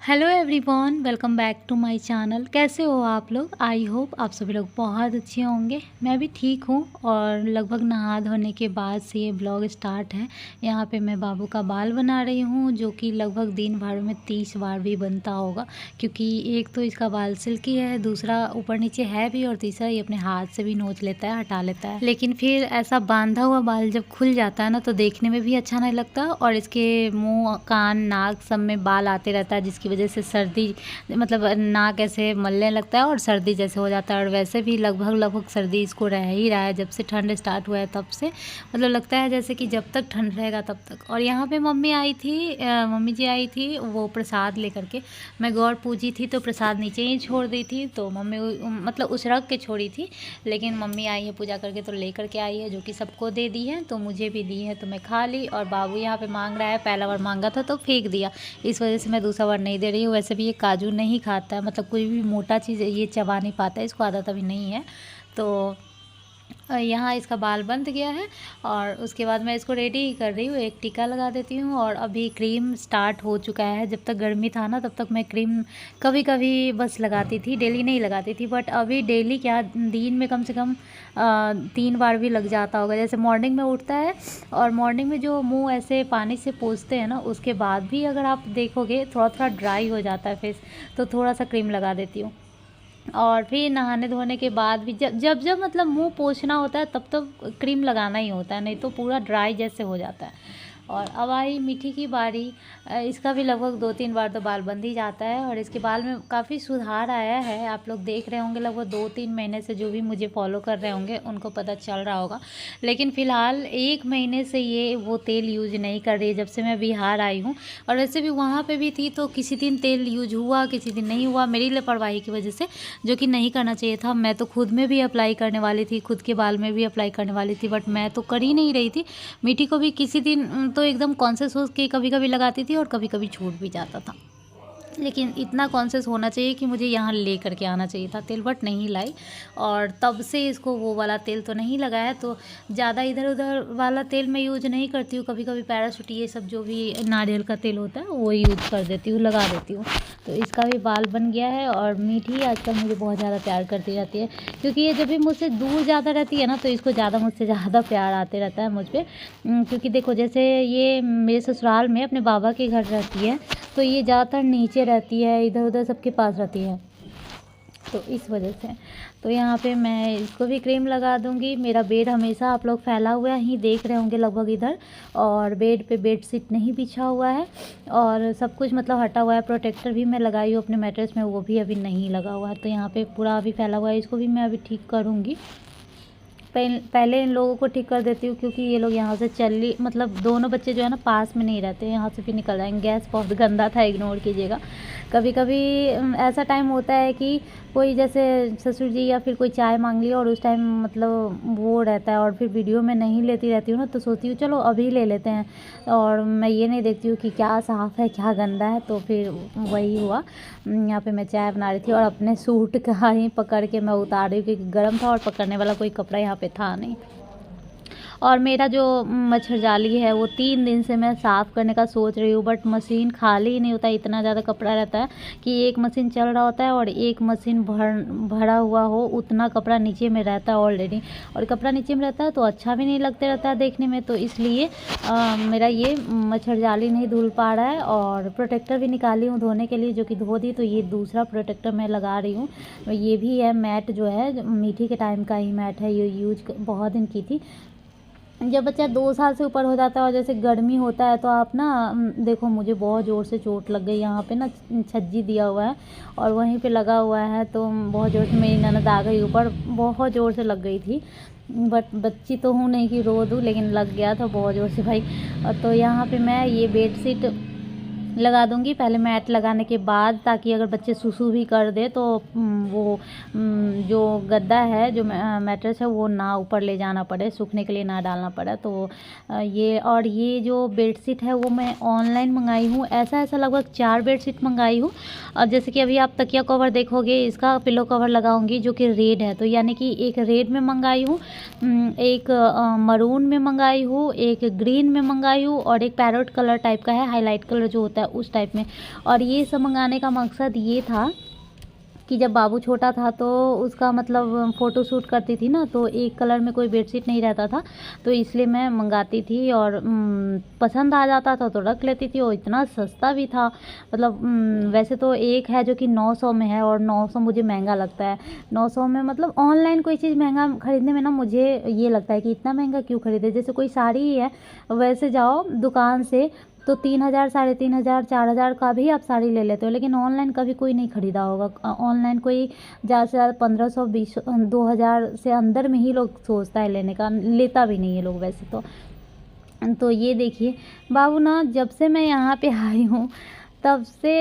Hello everyone, welcome back to my channel. कैसे हो आप लोग? आई होप आप सभी लोग बहुत अच्छे होंगे। मैं भी ठीक हूँ और लगभग नहा धोने के बाद से ये ब्लॉग स्टार्ट है। यहाँ पे मैं बाबू का बाल बना रही हूँ, जो कि लगभग दिन भर में 30 बार भी बनता होगा, क्योंकि एक तो इसका बाल सिल्की है, दूसरा ऊपर नीचे है भी, और तीसरा ये अपने हाथ से भी नोच लेता है, हटा लेता है। लेकिन फिर ऐसा बांधा हुआ बाल जब खुल जाता है ना, तो देखने में भी अच्छा नहीं लगता, और इसके मुँह, कान, नाक सब में बाल आते रहता है, जिसकी वजह से सर्दी, मतलब नाक ऐसे मलने लगता है और सर्दी जैसे हो जाता है। और वैसे भी लगभग सर्दी इसको रह ही रहा है, जब से ठंड स्टार्ट हुआ है तब से, मतलब लगता है जैसे कि जब तक ठंड रहेगा तब तक। और यहाँ पे मम्मी आई थी, मम्मी जी आई थी, वो प्रसाद लेकर के। मैं गौर पूजी थी तो प्रसाद नीचे ही छोड़ दी थी, तो मम्मी मतलब उस रख के छोड़ी थी, लेकिन मम्मी आई है पूजा करके तो लेकर के आई है, जो कि सबको दे दी है, तो मुझे भी दी है, तो मैं खा ली। और बाबू यहाँ पे मांग रहा है, पहला बार मांगा था तो फेंक दिया, इस वजह से मैं दूसरा बार नहीं दे रही हूँ। वैसे भी ये काजू नहीं खाता है, मतलब कोई भी मोटा चीज़ ये चबा नहीं पाता है, इसको आदत अभी नहीं है। तो यहाँ इसका बाल बंध गया है, और उसके बाद मैं इसको रेडी ही कर रही हूँ। एक टीका लगा देती हूँ, और अभी क्रीम स्टार्ट हो चुका है। जब तक गर्मी था ना, तब तक मैं क्रीम कभी कभी बस लगाती थी, डेली नहीं लगाती थी, बट अभी डेली क्या, दिन में कम से कम 3 बार भी लग जाता होगा। जैसे मॉर्निंग में उठता है, और मॉर्निंग में जो मुंह ऐसे पानी से पोंछते हैं ना, उसके बाद भी अगर आप देखोगे थोड़ा थोड़ा ड्राई हो जाता है फेस, तो थोड़ा सा क्रीम लगा देती हूँ। और फिर नहाने धोने के बाद भी जब जब जब मतलब मुंह पोंछना होता है तब तो क्रीम लगाना ही होता है, नहीं तो पूरा ड्राई जैसे हो जाता है। और अब आई मीठी की बारी। इसका भी लगभग 2-3 बार तो बाल बंध ही जाता है, और इसके बाल में काफ़ी सुधार आया है। आप लोग देख रहे होंगे, लगभग 2-3 महीने से जो भी मुझे फॉलो कर रहे होंगे उनको पता चल रहा होगा। लेकिन फ़िलहाल 1 महीने से ये वो तेल यूज नहीं कर रही है, जब से मैं बिहार आई हूँ। और वैसे भी वहाँ पे भी थी, तो किसी दिन तेल यूज हुआ, किसी दिन नहीं हुआ, मेरी लापरवाही की वजह से, जो कि नहीं करना चाहिए था। मैं तो खुद में भी अप्लाई करने वाली थी, खुद के बाल में भी अप्लाई करने वाली थी, बट मैं तो कर ही नहीं रही थी। मीठी को भी किसी दिन तो एकदम कॉन्शियस हो के कभी कभी लगाती थी, और कभी कभी छूट भी जाता था। लेकिन इतना कॉन्शियस होना चाहिए कि मुझे यहाँ ले करके आना चाहिए था तेल, बट नहीं लाई, और तब से इसको वो वाला तेल तो नहीं लगाया। तो ज़्यादा इधर उधर वाला तेल मैं यूज नहीं करती हूँ, कभी कभी पैराशूट ये सब जो भी नारियल का तेल होता है वो यूज कर देती हूँ, लगा देती हूँ। तो इसका भी बाल बन गया है। और मीठी आजकल मुझे बहुत ज़्यादा प्यार करती रहती है, क्योंकि ये जब भी मुझसे दूर ज़्यादा रहती है ना, तो इसको ज़्यादा मुझसे ज़्यादा प्यार आते रहता है मुझ पर। क्योंकि देखो, जैसे ये मेरे ससुराल में अपने बाबा के घर रहती है, तो ये ज़्यादातर नीचे रहती है, इधर उधर सबके पास रहती है, तो इस वजह से। तो यहाँ पे मैं इसको भी क्रीम लगा दूँगी। मेरा बेड हमेशा आप लोग फैला हुआ ही देख रहे होंगे लगभग इधर, और बेड पे बेडशीट नहीं बिछा हुआ है, और सब कुछ मतलब हटा हुआ है। प्रोटेक्टर भी मैं लगाई हूँ अपने मैट्रेस में, वो भी अभी नहीं लगा हुआ है, तो यहाँ पे पूरा अभी फैला हुआ है। इसको भी मैं अभी ठीक करूँगी। पहले इन लोगों को ठीक कर देती हूँ, क्योंकि ये लोग यहाँ से मतलब दोनों बच्चे जो है ना पास में नहीं रहते, यहाँ से भी निकल जाएंगे। गैस बहुत गंदा था, इग्नोर कीजिएगा। कभी कभी ऐसा टाइम होता है कि कोई जैसे ससुर जी या फिर कोई चाय मांग लिया, और उस टाइम मतलब वो रहता है, और फिर वीडियो में नहीं लेती रहती हूँ ना, तो सोचती हूँ चलो अभी ले लेते हैं, और मैं ये नहीं देखती हूँ कि क्या साफ़ है क्या गंदा है। तो फिर वही हुआ, यहाँ पे मैं चाय बना रही थी, और अपने सूट का ही पकड़ के मैं उतार रही हूँ, क्योंकि गर्म था और पकड़ने वाला कोई कपड़ा यहाँ पे था नहीं। और मेरा जो मच्छर जाली है वो 3 दिन से मैं साफ़ करने का सोच रही हूँ, बट मशीन खाली ही नहीं होता, इतना ज़्यादा कपड़ा रहता है कि एक मशीन चल रहा होता है और एक मशीन भरा हुआ हो, उतना कपड़ा नीचे में रहता है ऑलरेडी, और कपड़ा नीचे में रहता है तो अच्छा भी नहीं लगते रहता है देखने में। तो इसलिए मेरा ये मच्छर जाली नहीं धुल पा रहा है। और प्रोटेक्टर भी निकाली हूँ धोने के लिए, जो कि धो दी, तो ये दूसरा प्रोटेक्टर मैं लगा रही हूँ। ये भी है मैट, जो है मीठी के टाइम का ही मैट है, ये यूज बहुत दिन की थी। जब बच्चा 2 साल से ऊपर हो जाता है, और जैसे गर्मी होता है, तो आप ना देखो, मुझे बहुत ज़ोर से चोट लग गई यहाँ पे ना, छज्जी दिया हुआ है और वहीं पे लगा हुआ है, तो बहुत ज़ोर से मेरी ननद आ गई ऊपर, बहुत ज़ोर से लग गई थी। बट बच्ची तो हूँ नहीं कि रो दूँ, लेकिन लग गया था बहुत ज़ोर से भाई। तो यहाँ पे मैं ये बेडशीट लगा दूँगी पहले मैट लगाने के बाद, ताकि अगर बच्चे सुसु भी कर दे तो वो जो गद्दा है, जो मैट्रेस है, वो ना ऊपर ले जाना पड़े, सूखने के लिए ना डालना पड़े। तो ये जो बेडशीट है वो मैं ऑनलाइन मंगाई हूँ। ऐसा लगभग 4 बेडशीट मंगाई हूँ। और जैसे कि अभी आप तकिया कवर देखोगे, इसका पिलो कवर लगाऊंगी, जो कि रेड है, तो यानी कि एक रेड में मंगाई हूँ, एक मरून में मंगाई हूँ, एक ग्रीन में मंगाई हूँ, और एक पैरोट कलर टाइप का है, हाईलाइट कलर जो होता है उस टाइप में। और ये सब मंगाने का मकसद ये था कि जब बाबू छोटा था तो उसका मतलब फ़ोटो शूट करती थी ना, तो एक कलर में कोई बेडशीट नहीं रहता था, तो इसलिए मैं मंगाती थी और पसंद आ जाता था तो रख लेती थी। और इतना सस्ता भी था, मतलब वैसे तो एक है जो कि 900 में है और 900 मुझे महंगा लगता है। 900 में मतलब ऑनलाइन कोई चीज़ महंगा ख़रीदने में ना मुझे ये लगता है कि इतना महंगा क्यों ख़रीदे। जैसे कोई साड़ी ही है, वैसे जाओ दुकान से तो 3000, 3500, 4000 का भी आप साड़ी ले लेते हो, लेकिन ऑनलाइन कभी कोई नहीं ख़रीदा होगा। ऑनलाइन कोई ज़्यादा से ज़्यादा 1500, 2000 से अंदर में ही लोग सोचता है लेने का, लेता भी नहीं है लोग वैसे तो ये देखिए बाबू ना, जब से मैं यहाँ पे आई हूँ तब से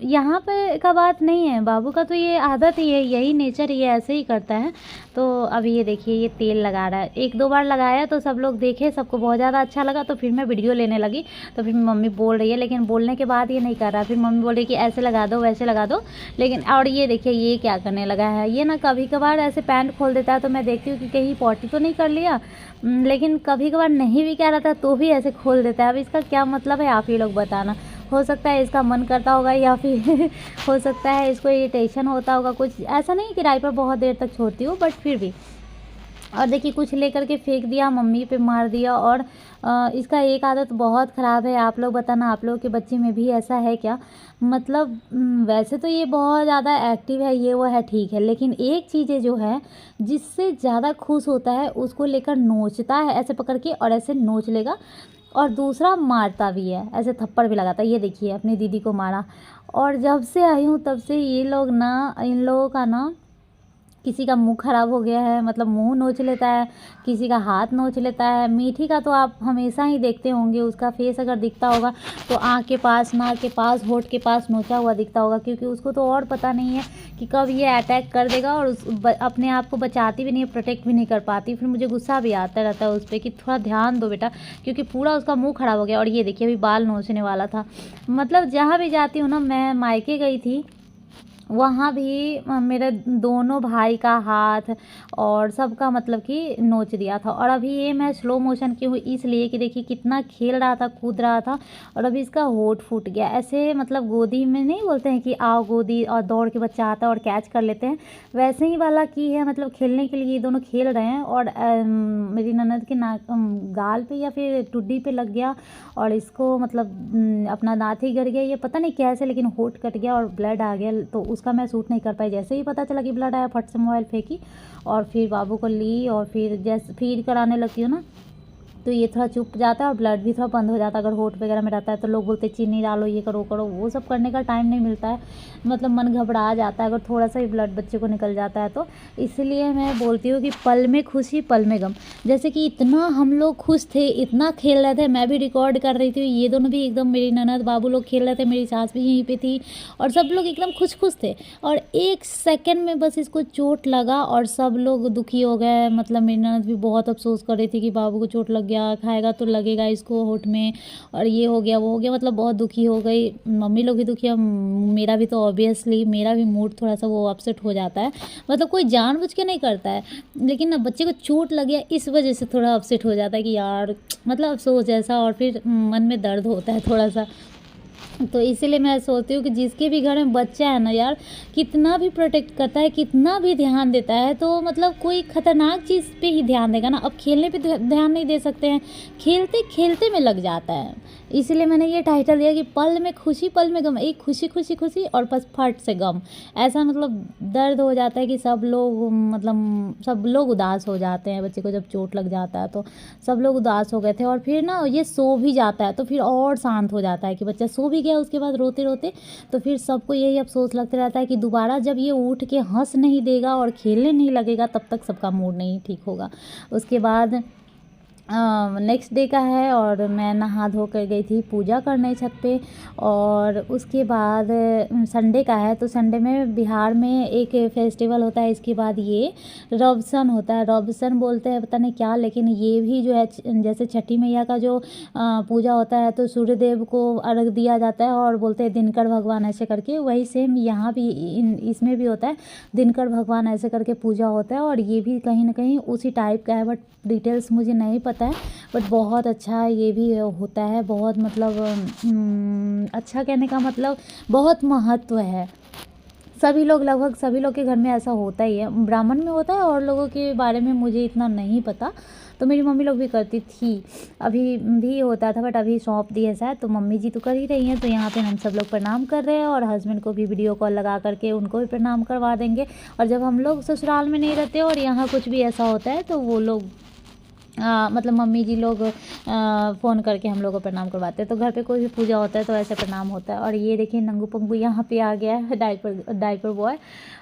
यहाँ पे का बात नहीं है, बाबू का तो ये आदत ही है, यही नेचर, ये ऐसे ही करता है। तो अभी ये देखिए ये तेल लगा रहा है, 1-2 बार लगाया तो सब लोग देखे, सबको बहुत ज़्यादा अच्छा लगा, तो फिर मैं वीडियो लेने लगी। तो फिर मम्मी बोल रही है, लेकिन बोलने के बाद ये नहीं कर रहा। फिर मम्मी बोल रही कि ऐसे लगा दो, वैसे लगा दो, लेकिन और ये देखिए ये क्या करने लगा है, ये ना कभी कभार ऐसे पैंट खोल देता है, तो मैं देखती हूँ कि कहीं पॉटी तो नहीं कर लिया, लेकिन कभी कभार नहीं भी कह रहा था तो भी ऐसे खोल देता है। अब इसका क्या मतलब है आप ही लोग बताना। हो सकता है इसका मन करता होगा, या फिर हो सकता है इसको इरिटेशन होता होगा कुछ, ऐसा नहीं कि डायपर बहुत देर तक छोड़ती हूँ, बट फिर भी। और देखिए कुछ लेकर के फेंक दिया, मम्मी पे मार दिया। और इसका एक आदत बहुत ख़राब है, आप लोग बताना आप लोगों के बच्चे में भी ऐसा है क्या। मतलब वैसे तो ये बहुत ज़्यादा एक्टिव है, ये वो है ठीक है, लेकिन एक चीज़ें जो है जिससे ज़्यादा खुश होता है उसको लेकर नोचता है ऐसे पकड़ के, और ऐसे नोच लेगा। और दूसरा मारता भी है, ऐसे थप्पड़ भी लगाता है। ये देखिए अपनी दीदी को मारा। और जब से आई हूँ तब से ये लोग ना, इन लोगों का ना, किसी का मुंह ख़राब हो गया है, मतलब मुंह नोच लेता है, किसी का हाथ नोच लेता है। मीठी का तो आप हमेशा ही देखते होंगे, उसका फेस अगर दिखता होगा तो आँख के पास, नाक के पास, होंठ के पास नोचा हुआ दिखता होगा, क्योंकि उसको तो और पता नहीं है कि कब ये अटैक कर देगा। और अपने आप को बचाती भी नहीं है, प्रोटेक्ट भी नहीं कर पाती। फिर मुझे गुस्सा भी आता रहता है उस पर कि थोड़ा ध्यान दो बेटा, क्योंकि पूरा उसका मुँह ख़राब हो गया। और ये देखिए अभी बाल नोचने वाला था। मतलब जहाँ भी जाती हूँ ना, मैं मायके गई थी, वहाँ भी मेरे दोनों भाई का हाथ और सबका मतलब कि नोच दिया था। और अभी ये मैं स्लो मोशन की हूँ इसलिए कि देखिए कितना खेल रहा था, कूद रहा था, और अभी इसका होंठ फूट गया। ऐसे मतलब गोदी में नहीं बोलते हैं कि आओ गोदी, और दौड़ के बच्चा आता है और कैच कर लेते हैं, वैसे ही वाला की है। मतलब खेलने के लिए ये दोनों खेल रहे हैं, और मेरी ननद के नाक, गाल पे या फिर टुड्डी पे लग गया, और इसको मतलब अपना दाँत ही गिर गया, ये पता नहीं कैसे, लेकिन होंठ कट गया और ब्लड आ गया। तो उसका मैं सूट नहीं कर पाई। जैसे ही पता चला कि ब्लड आया, फट से मोबाइल फेंकी और फिर बाबू को ली, और फिर जैसे फीड कराने लगती हूँ ना, तो ये थोड़ा चुप जाता है और ब्लड भी थोड़ा बंद हो जाता है। अगर होंठ वगैरह में रहता है तो लोग बोलते हैं चीनी डालो, ये करो करो, वो सब करने का टाइम नहीं मिलता है। मतलब मन घबरा जाता है अगर थोड़ा सा ही ब्लड बच्चे को निकल जाता है तो। इसलिए मैं बोलती हूँ कि पल में खुशी पल में गम। जैसे कि इतना हम लोग खुश थे, इतना खेल रहे थे, मैं भी रिकॉर्ड कर रही थी, ये दोनों भी एकदम, मेरी ननद बाबू लोग खेल रहे थे, मेरी सास भी यहीं पर थी, और सब लोग एकदम खुश खुश थे। और 1 सेकेंड में बस इसको चोट लगा और सब लोग दुखी हो गए। मतलब मेरी ननद भी बहुत अफसोस कर रही थी कि बाबू को चोट लग गया, खाएगा तो लगेगा इसको होंठ में, और ये हो गया वो हो गया, मतलब बहुत दुखी हो गई। मम्मी लोग भी दुखी है, मेरा भी तो ऑब्वियसली मेरा भी मूड थोड़ा सा वो अपसेट हो जाता है। मतलब कोई जानबूझ के नहीं करता है, लेकिन ना बच्चे को चोट लग गया इस वजह से थोड़ा अपसेट हो जाता है कि यार मतलब अफसोस जैसा, और फिर मन में दर्द होता है थोड़ा सा। तो इसीलिए मैं सोचती हूँ कि जिसके भी घर में बच्चा है ना यार, कितना भी प्रोटेक्ट करता है, कितना भी ध्यान देता है, तो मतलब कोई ख़तरनाक चीज़ पे ही ध्यान देगा ना। अब खेलने पे ध्यान नहीं दे सकते हैं, खेलते खेलते में लग जाता है। इसलिए मैंने ये टाइटल दिया कि पल में खुशी पल में गम, एक खुशी खुशी खुशी और बस फट से गम। ऐसा मतलब दर्द हो जाता है कि सब लोग, मतलब सब लोग उदास हो जाते हैं। बच्चे को जब चोट लग जाता है तो सब लोग उदास हो गए थे। और फिर ना ये सो भी जाता है तो फिर और शांत हो जाता है कि बच्चा सो भी गया उसके बाद रोते रोते। तो फिर सबको यही अफसोस लगते रहता है कि दोबारा जब ये उठ के हंस नहीं देगा और खेलने नहीं लगेगा तब तक सबका मूड नहीं ठीक होगा। उसके बाद नेक्स्ट डे का है, और मैं नहा धो कर गई थी पूजा करने छत पे। और उसके बाद संडे का है, तो संडे में बिहार में एक फेस्टिवल होता है। इसके बाद ये रवसन होता है, रवसन बोलते हैं पता नहीं क्या, लेकिन ये भी जो है जैसे छठी मैया का जो पूजा होता है तो सूर्यदेव को अर्घ दिया जाता है, और बोलते हैं दिनकर भगवान ऐसे करके, वही सेम यहाँ भी इसमें भी होता है, दिनकर भगवान ऐसे करके पूजा होता है। और ये भी कहीं ना कहीं उसी टाइप का है, बट डिटेल्स मुझे नहीं पता पता है, बट बहुत अच्छा ये भी होता है, बहुत मतलब अच्छा कहने का मतलब बहुत महत्व है। सभी लोग, लगभग सभी लोग के घर में ऐसा होता ही है, ब्राह्मण में होता है, और लोगों के बारे में मुझे इतना नहीं पता। तो मेरी मम्मी लोग भी करती थी, अभी भी होता था, बट अभी सौंप दी है शायद, तो मम्मी जी तो कर ही रही हैं। तो यहाँ पे हम सब लोग प्रणाम कर रहे हैं, और हस्बैंड को भी वीडियो कॉल लगा करके उनको भी प्रणाम करवा देंगे। और जब हम लोग ससुराल में नहीं रहते और यहाँ कुछ भी ऐसा होता है, तो वो लोग मतलब मम्मी जी लोग फ़ोन करके हम लोग को प्रणाम करवाते हैं। तो घर पे कोई भी पूजा होता है तो ऐसे प्रणाम होता है। और ये देखिए नंगू पंगू यहाँ पे आ गया है, डायपर बॉय।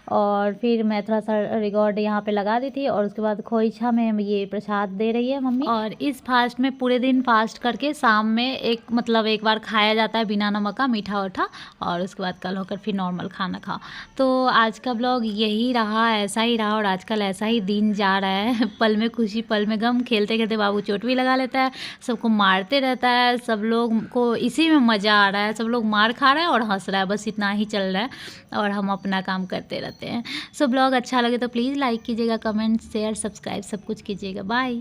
और फिर मैं थोड़ा सा रिकॉर्ड यहाँ पे लगा दी थी, और उसके बाद खोइछा में ये प्रसाद दे रही है मम्मी। और इस फास्ट में पूरे दिन फास्ट करके शाम में एक बार खाया जाता है बिना नमक का, मीठा उठा, और उसके बाद कल होकर फिर नॉर्मल खाना खाओ। तो आज का ब्लॉग यही रहा, ऐसा ही रहा, और आजकल ऐसा ही दिन जा रहा है। पल में खुशी पल में गम, खेलते खेलते बाबू चोट भी लगा लेता है, सबको मारते रहता है, सब लोग को इसी में मज़ा आ रहा है, सब लोग मार खा रहे हैं और हंस रहा है, बस इतना ही चल रहा है, और हम अपना काम करते रहते हैं। सो ब्लॉग अच्छा लगे तो प्लीज़ लाइक कीजिएगा, कमेंट शेयर सब्सक्राइब सब कुछ कीजिएगा। बाय।